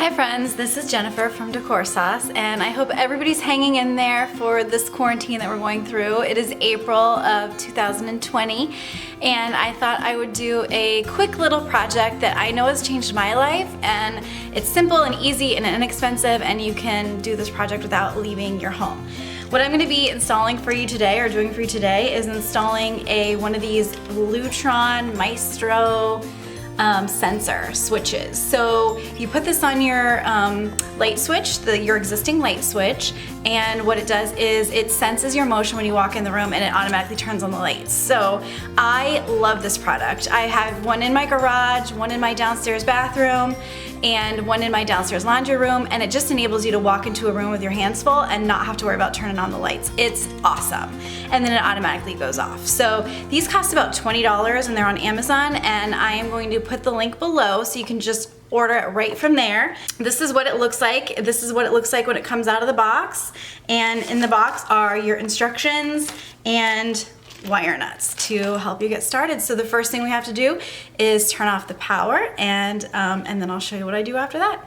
Hi friends, this is Jennifer from DecorSauce, and I hope everybody's hanging in there for this quarantine that we're going through. It is April of 2020, and I thought I would do a quick little project that I know has changed my life, and it's simple and easy and inexpensive, and you can do this project without leaving your home. What I'm going to be installing for you today, or doing for you today, is installing one of these Lutron Maestro sensor switches. So you put this on your light switch, your existing light switch, and what it does is it senses your motion when you walk in the room and it automatically turns on the lights. So I love this product. I have one in my garage, one in my downstairs bathroom, and one in my downstairs laundry room, and it just enables you to walk into a room with your hands full and not have to worry about turning on the lights. It's awesome. And then it automatically goes off. So these cost about $20 and they're on Amazon, and I am going to put the link below so you can just order it right from there. This is what it looks like. This is what it looks like when it comes out of the box. And in the box are your instructions and wire nuts to help you get started. So the first thing we have to do is turn off the power, and then I'll show you what I do after that.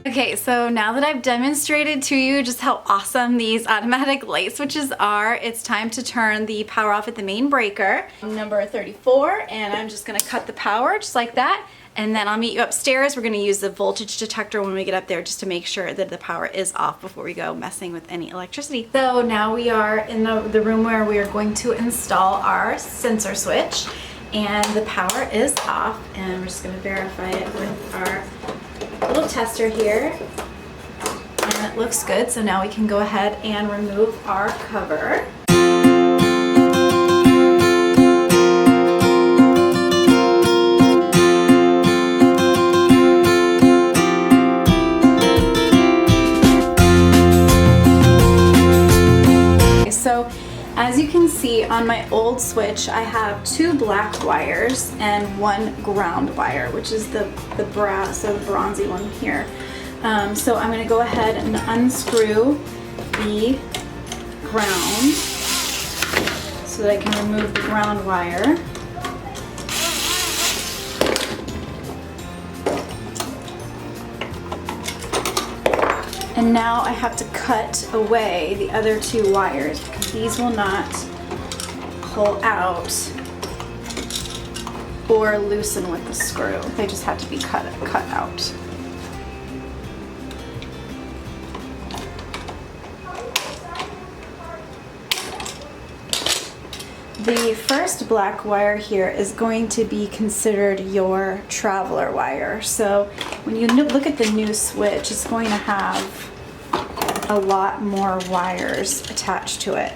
Okay, so now that I've demonstrated to you just how awesome these automatic light switches are, it's time to turn the power off at the main breaker, number 34, and I'm just gonna cut the power just like that, and then I'll meet you upstairs. We're gonna use the voltage detector when we get up there just to make sure that the power is off before we go messing with any electricity. So now we are in the room where we are going to install our sensor switch, and the power is off, and we're just gonna verify it with our little tester here, and it looks good. So now we can go ahead and remove our cover. So as you can see on my old switch, I have 2 black wires and 1 ground wire, which is the brass or the bronzy one here. So I'm going to go ahead and unscrew the ground so that I can remove the ground wire. And now I have to cut away the other 2 wires because these will not pull out or loosen with the screw. They just have to be cut out. The first black wire here is going to be considered your traveler wire. So when you look at the new switch, it's going to have a lot more wires attached to it.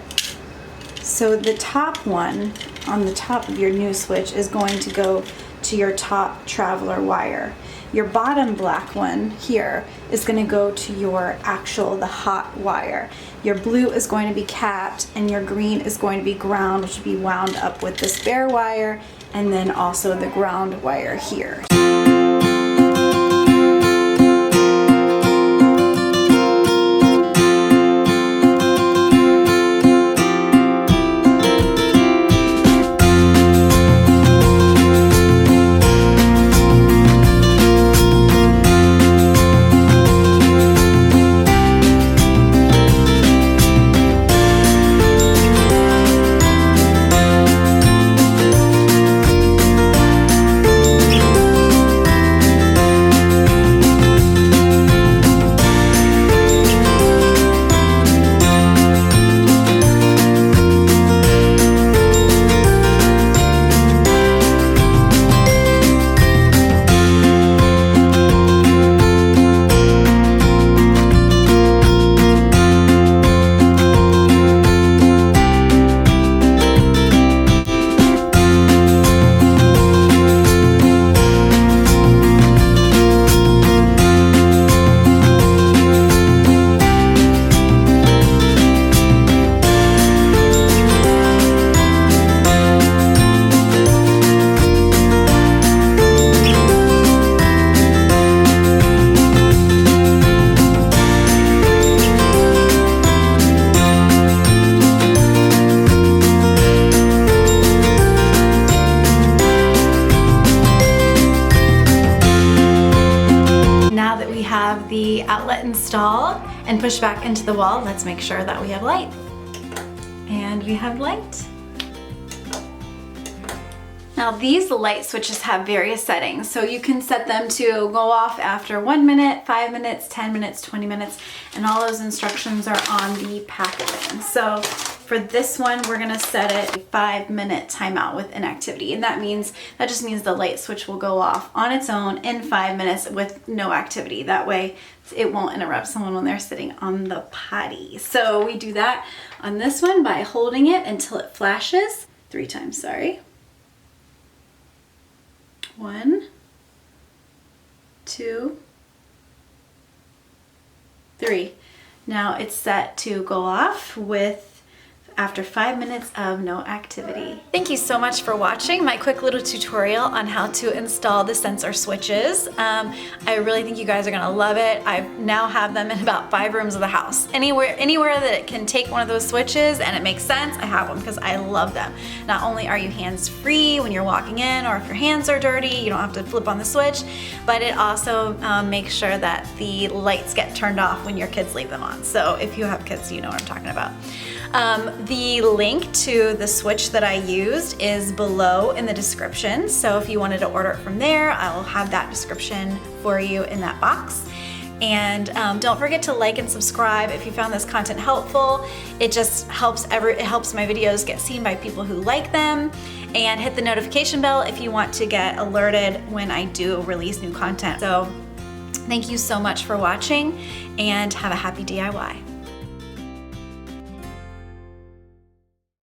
So the top one on the top of your new switch is going to go to your top traveler wire. Your bottom black one here is going to go to the hot wire. Your blue is going to be capped, and your green is going to be ground, which will be wound up with this bare wire, and then also the ground wire here. outlet installed and push back into the wall, let's make sure that we have light. And we have light. Now these light switches have various settings, so you can set them to go off after 1 minute, 5 minutes, 10 minutes, 20 minutes, and all those instructions are on the packaging. So for this one, we're gonna set it a 5-minute timeout with inactivity, and that just means the light switch will go off on its own in 5 minutes with no activity. That way it won't interrupt someone when they're sitting on the potty. So we do that on this one by holding it until it flashes 3 times, sorry. 1, 2, 3. Now it's set to go off after 5 minutes of no activity. Thank you so much for watching my quick little tutorial on how to install the sensor switches. I really think you guys are gonna love it. I now have them in about 5 rooms of the house. Anywhere that it can take one of those switches and it makes sense, I have them because I love them. Not only are you hands-free when you're walking in, or if your hands are dirty, you don't have to flip on the switch, but it also makes sure that the lights get turned off when your kids leave them on. So if you have kids, you know what I'm talking about. The link to the switch that I used is below in the description. So if you wanted to order it from there, I'll have that description for you in that box. And don't forget to like and subscribe if you found this content helpful. It just helps my videos get seen by people who like them. And hit the notification bell if you want to get alerted when I do release new content. So thank you so much for watching, and have a happy DIY.